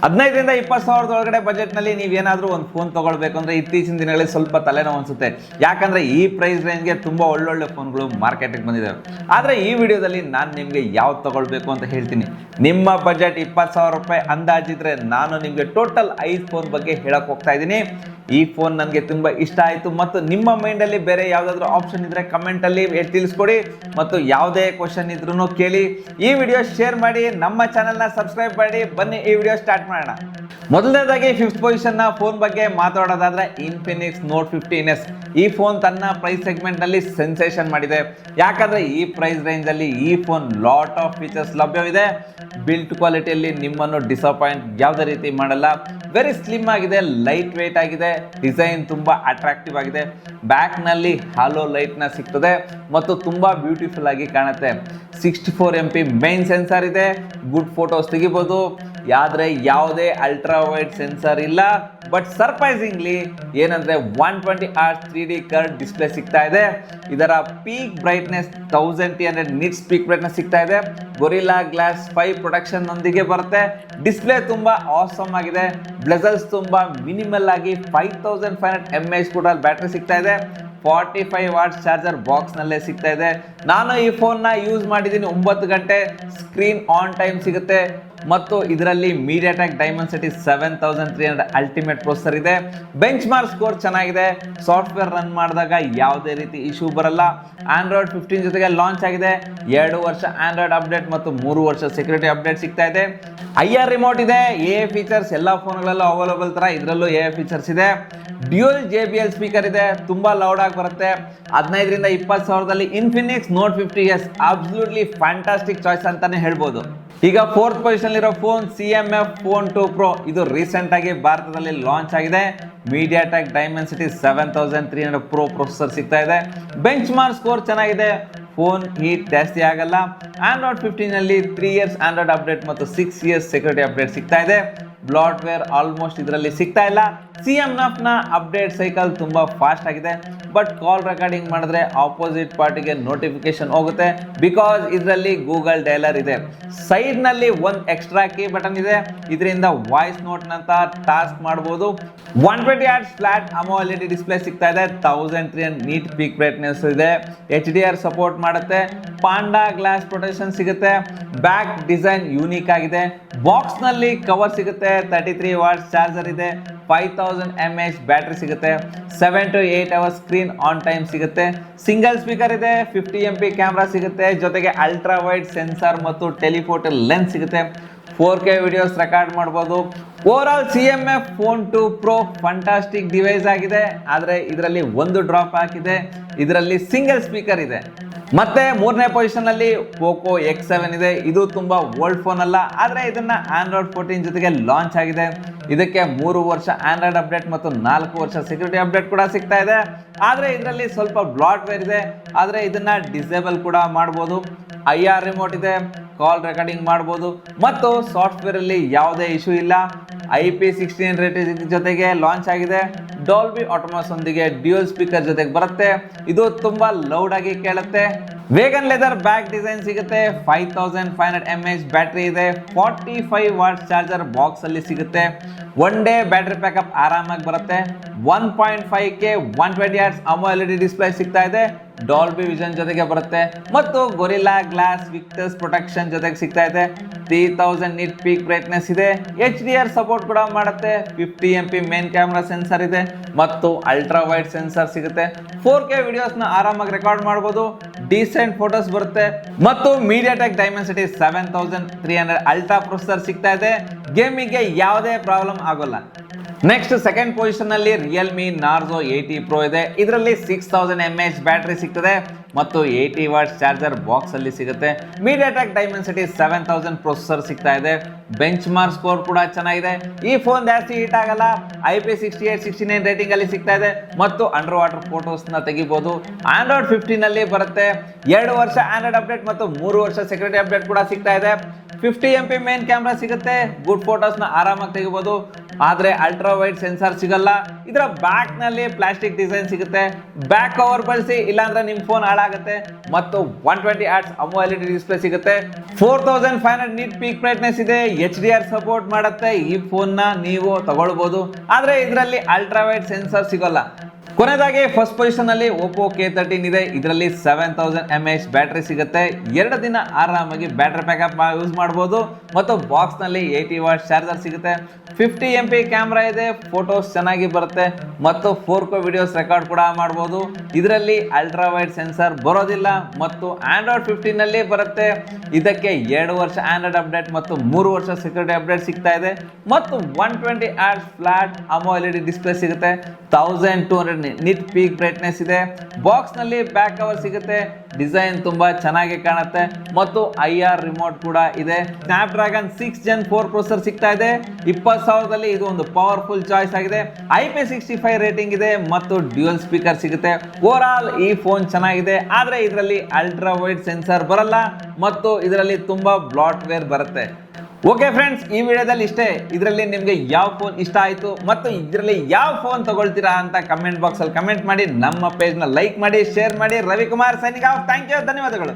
15ರಿಂದ 20 ಸಾವಿರದ ಒಳಗಡೆ ಬಜೆಟ್ನಲ್ಲಿ ನೀವೇನಾದರೂ ಒಂದು ಫೋನ್ ತೊಗೊಳ್ಬೇಕು ಅಂದರೆ ಇತ್ತೀಚಿನ ದಿನಗಳಲ್ಲಿ ಸ್ವಲ್ಪ ತಲೆನೋವು ಅನಿಸುತ್ತೆ. ಯಾಕಂದರೆ ಈ ಪ್ರೈಸ್ ರೇಂಜ್ಗೆ ತುಂಬ ಒಳ್ಳೊಳ್ಳೆ ಫೋನ್ಗಳು ಮಾರ್ಕೆಟಿಗೆ ಬಂದಿದ್ದಾವೆ. ಆದರೆ ಈ ವಿಡಿಯೋದಲ್ಲಿ ನಾನು ನಿಮಗೆ ಯಾವ್ದು ತೊಗೊಳ್ಬೇಕು ಅಂತ ಹೇಳ್ತೀನಿ. ನಿಮ್ಮ ಬಜೆಟ್ 20,000 ರೂಪಾಯಿ ಅಂದಾಜಿದ್ರೆ ನಾನು ನಿಮಗೆ ಟೋಟಲ್ 5 ಫೋನ್ ಬಗ್ಗೆ ಹೇಳಕ್ಕೆ ಹೋಗ್ತಾ ಇದ್ದೀನಿ. ಈ ಫೋನ್ ನನಗೆ ತುಂಬ ಇಷ್ಟ ಆಯಿತು ಮತ್ತು ನಿಮ್ಮ ಮೈಂಡಲ್ಲಿ ಬೇರೆ ಯಾವುದಾದ್ರೂ ಆಪ್ಷನ್ ಇದ್ದರೆ ಕಮೆಂಟಲ್ಲಿ ತಿಳಿಸ್ಕೊಡಿ ಮತ್ತು ಯಾವುದೇ ಕ್ವಶನ್ ಇದ್ರೂ ಕೇಳಿ. ಈ ವಿಡಿಯೋ ಶೇರ್ ಮಾಡಿ, ನಮ್ಮ ಚಾನಲ್ನ ಸಬ್ಸ್ಕ್ರೈಬ್ ಮಾಡಿ. ಬನ್ನಿ ಈ ವಿಡಿಯೋ ಸ್ಟಾರ್ಟ್ ಮಾಡೋಣ. ಮೊದಲನೇದಾಗಿ 5th ಪೊಸಿಷನ್ನ ಫೋನ್ ಬಗ್ಗೆ ಮಾತಾಡೋದಾದ್ರೆ ಇನ್ಫಿನಿಕ್ಸ್ ನೋಟ್ 15s. ಈ ಫೋನ್ ತನ್ನ ಪ್ರೈಸ್ ಸೆಗ್ಮೆಂಟ್ನಲ್ಲಿ ಸೆನ್ಸೇಷನ್ ಮಾಡಿದೆ. ಯಾಕಂದರೆ ಈ ಪ್ರೈಸ್ ರೇಂಜಲ್ಲಿ ಈ ಫೋನ್ ಲಾಟ್ ಆಫ್ ಫೀಚರ್ಸ್ ಲಭ್ಯವಿದೆ. ಬಿಲ್ಟ್ ಕ್ವಾಲಿಟಿಯಲ್ಲಿ ನಿಮ್ಮನ್ನು ಡಿಸಪಾಯಿಂಟ್ ಯಾವುದೇ ರೀತಿ ಮಾಡಲ್ಲ. ವೆರಿ ಸ್ಲಿಮ್ ಆಗಿದೆ, ಲೈಟ್ ವೇಟ್ ಆಗಿದೆ, ಡಿಸೈನ್ ತುಂಬ ಅಟ್ರಾಕ್ಟಿವ್ ಆಗಿದೆ. ಬ್ಯಾಕ್ನಲ್ಲಿ ಹಾಲೋ ಲೈಟ್ನ ಸಿಗ್ತದೆ ಮತ್ತು ತುಂಬ ಬ್ಯೂಟಿಫುಲ್ ಆಗಿ ಕಾಣುತ್ತೆ. 64 MP ಮೈನ್ ಸೆನ್ಸರ್ ಇದೆ. ಗುಡ್ ಫೋಟೋಸ್ ತೆಗಿಬೋದು. ಆದರೆ ಯಾವುದೇ ಅಲ್ಟ್ರಾ ವೈಡ್ ಸೆನ್ಸರ್ ಇಲ್ಲ. ಬಟ್ ಸರ್ಪ್ರೈಸಿಂಗ್ಲಿ ಏನಂದರೆ 120 Hz 3D ಕರ್ವ್ ಡಿಸ್ಪ್ಲೇ ಸಿಗ್ತಾ ಇದೆ. ಇದರ peak brightness 1300 nits peak brightness ಸಿಗ್ತಾ ಇದೆ. ಗೊರಿಲ್ಲಾ ಗ್ಲಾಸ್ 5 ಪ್ರೊಟೆಕ್ಷನ್ ನೊಂದಿಗೆ ಬರುತ್ತೆ. ಡಿಸ್ಪ್ಲೇ ತುಂಬ ಆಸಮ್ ಆಗಿದೆ. ಬ್ಲೆಸಲ್ಸ್ ತುಂಬ ಮಿನಿಮಲ್ ಆಗಿ 5500 mAh ಕೂಡ ಬ್ಯಾಟ್ರಿ ಸಿಗ್ತಾ ಇದೆ. 45 ವಾಟ್ಸ್ ಚಾರ್ಜರ್ ಬಾಕ್ಸ್ನಲ್ಲೇ ಸಿಗ್ತಾ ಇದೆ. ನಾನು ಈ ಫೋನ್ನ ಯೂಸ್ ಮಾಡಿದ್ದೀನಿ 9 ಗಂಟೆ. ಸ್ಕ್ರೀನ್ ಆನ್ ಟೈಮ್ ಸಿಗುತ್ತೆ ಮತ್ತು ಇದರಲ್ಲಿ ಮೀಡಿಯಾಟೆಕ್ ಡೈಮೆನ್ಸಿಟಿ 7300 ಅಲ್ಟಿಮೇಟ್ ಪ್ರೊಸೆಸರ್ ಇದೆ. ಬೆಂಚ್ ಮಾರ್ಕ್ ಸ್ಕೋರ್ ಚೆನ್ನಾಗಿದೆ. ಸಾಫ್ಟ್ವೇರ್ ರನ್ ಮಾಡಿದಾಗ ಯಾವುದೇ ರೀತಿ ಇಶ್ಯೂ ಬರಲ್ಲ. ಆಂಡ್ರಾಯ್ಡ್ 15 ಜೊತೆಗೆ ಲಾಂಚ್ ಆಗಿದೆ. 2 ವರ್ಷ ಆಂಡ್ರಾಯ್ಡ್ ಅಪ್ಡೇಟ್ ಮತ್ತು 3 ವರ್ಷ ಸೆಕ್ಯೂರಿಟಿ ಅಪ್ಡೇಟ್ ಸಿಗ್ತಾ ಇದೆ. IR ರಿಮೋಟ್ ಇದೆ. AI ಫೀಚರ್ಸ್ ಎಲ್ಲ ಫೋನ್ಗಳಲ್ಲೂ ಅವೈಲೇಬಲ್ ತರ ಇದರಲ್ಲೂ AI ಫೀಚರ್ಸ್ ಇದೆ. ಡ್ಯೂಯಲ್ JBL ಸ್ಪೀಕರ್ ಇದೆ. ತುಂಬಾ ಲೌಡ್ ಆಗಿ ಬರುತ್ತೆ. 15ರಿಂದ 20 ಸಾವಿರದಲ್ಲಿ Infinix note 50s absolutely fantastic choice ಅಂತಾನೆ ಹೇಳ್ಬೋದು. ಈಗ 4th ಪೊಸಿಷನ್ ಇರೋ ಫೋನ್ CMF Phone 2 Pro. ಇದು ರೀಸೆಂಟ್ ಆಗಿ ಭಾರತದಲ್ಲಿ ಲಾಂಚ್ ಆಗಿದೆ. ಮೀಡಿಯಾಟೆಕ್ ಡೈಮೆನ್ಸಿಟಿ 7300 Pro ಪ್ರೊಸೆಸರ್ ಸಿಗ್ತಾ ಇದೆ. ಬೆಂಚ್ ಮಾರ್ಕ್ ಸ್ಕೋರ್ ಚೆನ್ನಾಗಿದೆ. ಫೋನ್ ಹೀಟ್ ಜಾಸ್ತಿ ಆಗಲ್ಲ. ಆಂಡ್ರಾಯ್ಡ್ 15ನಲ್ಲಿ 3 ಇಯರ್ಸ್ ಆಂಡ್ರಾಯ್ಡ್ ಅಪ್ಡೇಟ್ ಮತ್ತು 6 ಇಯರ್ಸ್ ಸೆಕ್ಯೂರಿಟಿ ಅಪ್ಡೇಟ್ ಸಿಗ್ತಾ ಇದೆ. ಬ್ಲಾಟ್ವೇರ್ ಆಲ್ಮೋಸ್ಟ್ ಇದರಲ್ಲಿ ಸಿಗ್ತಾ ಇಲ್ಲ. CMF ಅಪ್ಡೇಟ್ ಸೈಕಲ್ ತುಂಬ ಫಾಸ್ಟ್ ಆಗಿದೆ. ಬಟ್ ಕಾಲ್ ರೆಕಾರ್ಡಿಂಗ್ ಮಾಡಿದ್ರೆ ಆಪೋಸಿಟ್ ಪಾರ್ಟಿಗೆ ನೋಟಿಫಿಕೇಶನ್ ಹೋಗುತ್ತೆ. ಬಿಕಾಸ್ ಇದರಲ್ಲಿ ಗೂಗಲ್ ಡೈಲರ್ ಇದೆ. ಸೈಡ್ನಲ್ಲಿ ಒಂದು ಎಕ್ಸ್ಟ್ರಾ ಕೀ ಬಟನ್ ಇದೆ. ಇದರಿಂದ ವಾಯ್ಸ್ ನೋಟ್ನಂತ ಟಾಸ್ಕ್ ಮಾಡ್ಬೋದು. 120 Hz ಫ್ಲಾಟ್ AMOLED ಡಿಸ್ಪ್ಲೇ ಸಿಗ್ತಾ ಇದೆ. 1300 ನೀಟ್ ಪೀಕ್ ಬ್ರೈಟ್ನೆಸ್ ಇದೆ. HDR ಸಪೋರ್ಟ್ ಮಾಡುತ್ತೆ. ಪಾಂಡಾ ಗ್ಲಾಸ್ ಪ್ರೊಟೆಕ್ಷನ್ ಸಿಗುತ್ತೆ. ಬ್ಯಾಕ್ ಡಿಸೈನ್ ಯೂನಿಕ್ ಆಗಿದೆ. ಬಾಕ್ಸ್ನಲ್ಲಿ ಕವರ್ ಸಿಗುತ್ತೆ. 33 ವಾಟ್ಸ್ ಚಾರ್ಜರ್ ಇದೆ. 5000 mAh ಬ್ಯಾಟ್ರಿ ಸಿಗುತ್ತೆ. 7 to 8 hours screen on time ಸಿಗುತ್ತೆ. ಸಿಂಗಲ್ ಸ್ಪೀಕರ್ ಇದೆ. 50 MP ಕ್ಯಾಮ್ರಾ ಸಿಗುತ್ತೆ. ಜೊತೆಗೆ ಅಲ್ಟ್ರಾ ವೈಡ್ ಸೆನ್ಸಾರ್ ಮತ್ತು ಟೆಲಿಫೋಟೋ ಲೆನ್ಸ್ ಸಿಗುತ್ತೆ. 4K ವಿಡಿಯೋಸ್ ರೆಕಾರ್ಡ್ ಮಾಡ್ಬೋದು. Over all CMF Phone 2 Pro fantastic device ಆಗಿದೆ. ಆದರೆ ಇದರಲ್ಲಿ ಒಂದು ಡ್ರಾಪ್ ಆಗಿದೆ. ಇದರಲ್ಲಿ ಸಿಂಗಲ್ ಸ್ಪೀಕರ್ ಇದೆ. ಮತ್ತೆ 3ನೇ ಪೊಸಿಷನ್ ಅಲ್ಲಿ ಪೋಕೋ X7 ಇದೆ. ಇದು ತುಂಬಾ ಓಲ್ಡ್ ಫೋನ್ ಅಲ್ಲ, ಆದರೆ ಇದನ್ನ ಆಂಡ್ರಾಯ್ಡ್ 14 ಜೊತೆಗೆ ಲಾಂಚ್ ಆಗಿದೆ. ಇದಕ್ಕೆ 3 ವರ್ಷ ಆಂಡ್ರಾಯ್ಡ್ ಅಪ್ಡೇಟ್ ಮತ್ತು 4 ವರ್ಷ ಸೆಕ್ಯೂರಿಟಿ ಅಪ್ಡೇಟ್ ಕೂಡ ಸಿಗ್ತಾ ಇದೆ. ಆದರೆ ಇದರಲ್ಲಿ ಸ್ವಲ್ಪ ಬ್ಲಾಟ್ವೇರ್ ಇದೆ. ಆದರೆ ಇದನ್ನ ಡಿಸೇಬಲ್ ಕೂಡ ಮಾಡ್ಬೋದು. IR ರಿಮೋಟ್ ಇದೆ. ಕಾಲ್ ರೆಕಾರ್ಡಿಂಗ್ ಮಾಡ್ಬೋದು ಮತ್ತು ಸಾಫ್ಟ್ವೇರ್ ಅಲ್ಲಿ ಯಾವುದೇ ಇಶ್ಯೂ ಇಲ್ಲ. IP16 ರೇಟಿಂಗ್ ಜೊತೆಗೆ ಲಾಂಚ್ ಆಗಿದೆ. ಡಾಲ್ಬಿ ಆಟೋಮಸ್ ಒಂದಿಗೆ ಡ್ಯೂಯಲ್ ಸ್ಪೀಕರ್ ಜೊತೆಗೆ ಬರುತ್ತೆ. ಇದು ತುಂಬಾ ಲೌಡ್ ಆಗಿ ಕೇಳುತ್ತೆ. ವೇಗನ್ ಲೆದರ್ ಬ್ಯಾಕ್ ಡಿಸೈನ್ ಸಿಗುತ್ತೆ. 5500 mAh ಬ್ಯಾಟ್ರಿ ಇದೆ. 45 ವಾಟ್ಸ್ ಚಾರ್ಜರ್ ಬಾಕ್ಸ್ ಅಲ್ಲಿ ಸಿಗುತ್ತೆ. 1 ಡೇ ಬ್ಯಾಟ್ರಿ ಬ್ಯಾಕಪ್ ಆರಾಮಾಗಿ ಬರುತ್ತೆ. 1.5K 120 Hz AMOLED ಡಿಸ್ಪ್ಲೇ ಸಿಗ್ತಾ ಇದೆ. ಡಾಲ್ಬಿ ವಿಷನ್ ಜೊತೆಗೆ ಬರುತ್ತೆ ಮತ್ತು ಗೊರಿಲ್ಲಾ ಗ್ಲಾಸ್ ವಿಕ್ಟರ್ಸ್ ಪ್ರೊಟೆಕ್ಷನ್ ಜೊತೆಗೆ ಸಿಗ್ತಾ ಇದೆ. 3000 ನಿಟ್ ಪೀಕ್ ಬ್ರೈಟ್ನೆಸ್ ಇದೆ. HDR ಸಪೋರ್ಟ್ ಕೂಡ ಮಾಡುತ್ತೆ. 50 MP ಮೇನ್ ಕ್ಯಾಮ್ರಾ ಸೆನ್ಸರ್ ಇದೆ ಮತ್ತು ಅಲ್ಟ್ರಾ ವೈಡ್ ಸೆನ್ಸರ್ ಸಿಗುತ್ತೆ. 4K ವಿಡಿಯೋಸ್ನ ಆರಾಮಾಗಿ ರೆಕಾರ್ಡ್ ಮಾಡ್ಬೋದು. ಡೀಸೆಂಟ್ ಫೋಟೋಸ್ ಬರುತ್ತೆ ಮತ್ತು ಮೀಡಿಯಾಟೆಕ್ ಡೈಮೆನ್ಸಿಟಿ 7300 ಅಲ್ಟ್ರಾ ಪ್ರೊಸೆಸರ್ ಸಿಗ್ತಾ ಇದೆ. ಗೇಮಿಂಗ್ಗೆ ಯಾವುದೇ ಪ್ರಾಬ್ಲಮ್ ಆಗೋಲ್ಲ. ನೆಕ್ಸ್ಟ್ 2nd ಪೊಸಿಷನ್ ಅಲ್ಲಿ ರಿಯಲ್ಮಿ ನಾರ್ಜೋ 80 Pro ಇದೆ. ಇದರಲ್ಲಿ 6000 mAh ಬ್ಯಾಟ್ರಿ ಸಿಗ್ತದೆ ಮತ್ತು 80 ವಾಟ್ಸ್ ಚಾರ್ಜರ್ ಬಾಕ್ಸ್ ಅಲ್ಲಿ ಸಿಗುತ್ತೆ. ಮೀಡಿಯಾಟೆಕ್ ಡೈಮೆನ್ಸಿಟಿ 7000 ಪ್ರೊಸೆಸರ್ ಸಿಗ್ತಾ ಇದೆ. ಬೆಂಚ್ ಮಾರ್ಕ್ ಸ್ಕೋರ್ ಕೂಡ ಚೆನ್ನಾಗಿದೆ. ಈ ಫೋನ್ ಜಾಸ್ತಿ ಹೀಟ್ ಆಗಲ್ಲ. IP68 69 ರೇಟಿಂಗ್ ಅಲ್ಲಿ ಸಿಗ್ತಾ ಇದೆ ಮತ್ತು ಅಂಡರ್ ವಾಟರ್ ಫೋಟೋಸ್ ನ ತೆಗಿಬಹುದು. ಆಂಡ್ರಾಯ್ಡ್ 15 ಅಲ್ಲಿ ಬರುತ್ತೆ. 2 ವರ್ಷ ಆಂಡ್ರಾಯ್ಡ್ ಅಪ್ಡೇಟ್ ಮತ್ತು 3 ವರ್ಷ ಸೆಕ್ಯೂರಿಟಿ ಅಪ್ಡೇಟ್ ಕೂಡ ಸಿಗ್ತಾ ಇದೆ. 50 MP ಮೇನ್ ಕ್ಯಾಮ್ರಾ ಸಿಗುತ್ತೆ. ಗುಡ್ ಫೋಟೋಸ್ ನ ಆರಾಮಾಗಿ ತೆಗಿಬಹುದು. ಆದರೆ ಅಲ್ಟ್ರಾ ವೈಡ್ ಸೆನ್ಸಾರ್ ಸಿಗಲ್ಲ. ಇದರ ಬ್ಯಾಕ್ ನಲ್ಲಿ ಪ್ಲಾಸ್ಟಿಕ್ ಡಿಸೈನ್ ಸಿಗುತ್ತೆ. ಬ್ಯಾಕ್ ಕವರ್ ಬಳಸಿ, ಇಲ್ಲಾಂದ್ರೆ ನಿಮ್ಮ ಫೋನ್ ಆಗುತ್ತೆ ಮತ್ತು 120 Hz AMOLED ಡಿಸ್ಪ್ಲೇ ಸಿಗುತ್ತೆ. 4500 ನಿಟ್ ಪೀಕ್ ಬ್ರೈಟ್ನೆಸ್ ಇದೆ. HDR ಸಪೋರ್ಟ್ ಮಾಡುತ್ತೆ. ಈ ಫೋನ್ ನ ನೀವು ತಗೊಳ್ಬಹುದು, ಆದ್ರೆ ಇದರಲ್ಲಿ ಅಲ್ಟ್ರಾ ವೈಡ್ ಸೆನ್ಸರ್ ಸಿಗೋಲ್ಲ. ಕೊನೆಯದಾಗಿ ಫಸ್ಟ್ ಪೊಸಿಷನ್ ಅಲ್ಲಿ Oppo K13 ಇದೆ. ಇದರಲ್ಲಿ 7000 mAh ಬ್ಯಾಟರಿ ಸಿಗುತ್ತೆ. 2 ದಿನ ಆರಾಮಾಗಿ ಬ್ಯಾಟರಿ ಬ್ಯಾಕಪ್ ಯೂಸ್ ಮಾಡಬಹುದು ಮತ್ತು ಬಾಕ್ಸ್ ನಲ್ಲಿ 80 ವಾಟ್ ಚಾರ್ಜರ್ ಸಿಗುತ್ತೆ. 50 MP ಕ್ಯಾಮ್ರಾ ಇದೆ. ಫೋಟೋಸ್ ಚೆನ್ನಾಗಿ ಬರುತ್ತೆ ಮತ್ತು 4K ವಿಡಿಯೋಸ್ ರೆಕಾರ್ಡ್ ಕೂಡ ಮಾಡಬಹುದು. ಇದರಲ್ಲಿ ಅಲ್ಟ್ರಾ ವೈಡ್ ಸೆನ್ಸರ್ ಬರೋದಿಲ್ಲ ಮತ್ತು ಆಂಡ್ರಾಯ್ಡ್ 15 ನಲ್ಲಿ ಬರುತ್ತೆ. ಇದಕ್ಕೆ 2 ವರ್ಷ ಆಂಡ್ರಾಯ್ಡ್ ಅಪ್ಡೇಟ್ ಮತ್ತು 3 ವರ್ಷ ಸೆಕ್ಯೂರಿಟಿ ಅಪ್ಡೇಟ್ ಸಿಗ್ತಾ ಇದೆ ಮತ್ತು 120 Hz ಫ್ಲಾಟ್ AMOLED ಡಿಸ್ಪ್ಲೇ ಸಿಗುತ್ತೆ. 1200 ನಿಟ್ ಪೀಕ್ ಬ್ರೈಟ್ನೆಸ್ ಇದೆ. ಬಾಕ್ಸ್ ನಲ್ಲಿ ಬ್ಯಾಕ್ ಕವರ್ ಸಿಗುತ್ತೆ. ಡಿಸೈನ್ ತುಂಬಾ ಚೆನ್ನಾಗಿ ಕಾಣುತ್ತೆ ಮತ್ತು IR ರಿಮೋಟ್ ಕೂಡ ಇದೆ. ಸ್ನ್ಯಾಪ್ಡ್ರ್ಯಾಗನ್ 6 Gen 4 ಪ್ರೊಸೆಸರ್ ಸಿಗ್ತಾ ಇದೆ. 20,000ದಲ್ಲಿ ಇದು ಒಂದು ಪವರ್ಫುಲ್ ಚಾಯ್ಸ್ ಆಗಿದೆ. IP65 ರೇಟಿಂಗ್ ಇದೆ ಮತ್ತು ಡ್ಯುಯಲ್ ಸ್ಪೀಕರ್ ಸಿಗುತ್ತೆ. ಓವರ್ ಆಲ್ ಈ ಫೋನ್ ಚೆನ್ನಾಗಿದೆ, ಆದ್ರೆ ಇದರಲ್ಲಿ ಅಲ್ಟ್ರಾ ವೈಡ್ ಸೆನ್ಸರ್ ಬರಲ್ಲ ಮತ್ತು ಇದರಲ್ಲಿ ತುಂಬಾ ಬ್ಲಾಟ್ವೇರ್ ಬರುತ್ತೆ. ಓಕೆ ಫ್ರೆಂಡ್ಸ್, ಈ ವಿಡಿಯೋದಲ್ಲಿ ಇಷ್ಟೇ. ಇದರಲ್ಲಿ ನಿಮಗೆ ಯಾವ ಫೋನ್ ಇಷ್ಟ ಆಯಿತು ಮತ್ತು ಇದರಲ್ಲಿ ಯಾವ ಫೋನ್ ತಗೊಳ್ತೀರಾ ಅಂತ ಕಮೆಂಟ್ ಬಾಕ್ಸ್ ಅಲ್ಲಿ ಕಮೆಂಟ್ ಮಾಡಿ. ನಮ್ಮ ಪೇಜ್ ನ ಲೈಕ್ ಮಾಡಿ, ಶೇರ್ ಮಾಡಿ. Ravikumar signing off. Thank you, ಧನ್ಯವಾದಗಳು.